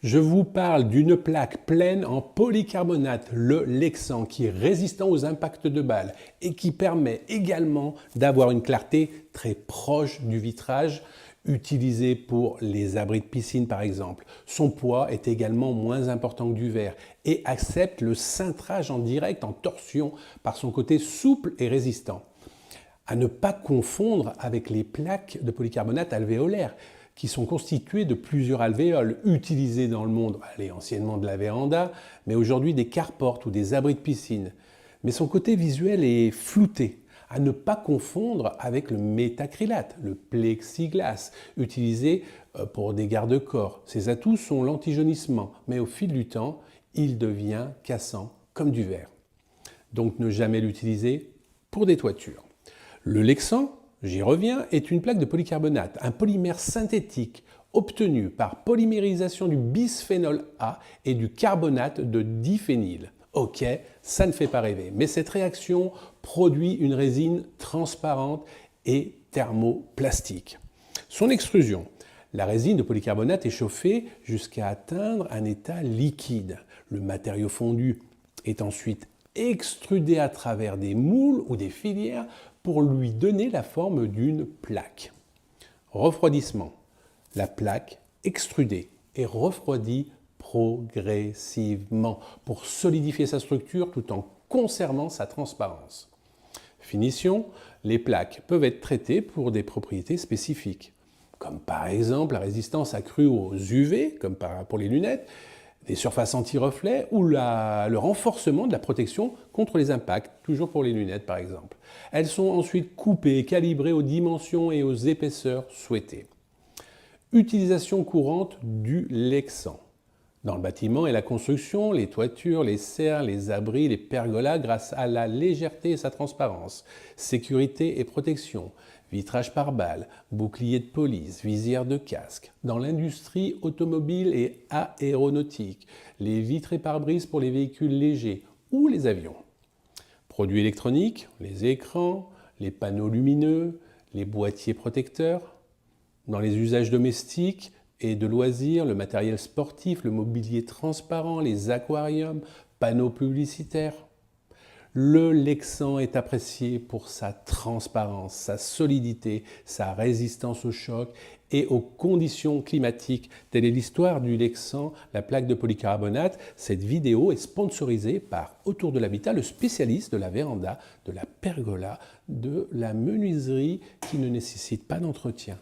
Je vous parle d'une plaque pleine en polycarbonate, le Lexan, qui est résistant aux impacts de balles et qui permet également d'avoir une clarté très proche du vitrage utilisé pour les abris de piscine par exemple. Son poids est également moins important que du verre et accepte le cintrage en direct, en torsion, par son côté souple et résistant. À ne pas confondre avec les plaques de polycarbonate alvéolaires, qui sont constituées de plusieurs alvéoles utilisées dans le monde, anciennement de la véranda, mais aujourd'hui des carportes ou des abris de piscine. Mais son côté visuel est flouté. À ne pas confondre avec le métacrylate, le plexiglas, utilisé pour des garde-corps. Ses atouts sont l'antijaunissement, mais au fil du temps, il devient cassant comme du verre. Donc ne jamais l'utiliser pour des toitures. Le Lexan, j'y reviens, est une plaque de polycarbonate, un polymère synthétique obtenu par polymérisation du bisphénol A et du carbonate de diphényl. Ok, ça ne fait pas rêver, mais cette réaction produit une résine transparente et thermoplastique. Son extrusion. La résine de polycarbonate est chauffée jusqu'à atteindre un état liquide. Le matériau fondu est ensuite extrudé à travers des moules ou des filières pour lui donner la forme d'une plaque. Refroidissement. La plaque extrudée est refroidie progressivement pour solidifier sa structure tout en conservant sa transparence. Finition. Les plaques peuvent être traitées pour des propriétés spécifiques, comme par exemple la résistance accrue aux UV, comme pour les lunettes, des surfaces anti-reflets ou le renforcement de la protection contre les impacts, toujours pour les lunettes par exemple. Elles sont ensuite coupées et calibrées aux dimensions et aux épaisseurs souhaitées. Utilisation courante du Lexan. Dans le bâtiment et la construction, les toitures, les serres, les abris, les pergolas grâce à la légèreté et sa transparence. Sécurité et protection. Vitrage par balles, bouclier de police, visière de casque. Dans l'industrie automobile et aéronautique, les vitres et pare-brises pour les véhicules légers ou les avions. Produits électroniques, les écrans, les panneaux lumineux, les boîtiers protecteurs. Dans les usages domestiques et de loisirs, le matériel sportif, le mobilier transparent, les aquariums, panneaux publicitaires. Le Lexan est apprécié pour sa transparence, sa solidité, sa résistance au choc et aux conditions climatiques. Telle est l'histoire du Lexan, la plaque de polycarbonate. Cette vidéo est sponsorisée par Autour de l'Habitat, le spécialiste de la véranda, de la pergola, de la menuiserie qui ne nécessite pas d'entretien.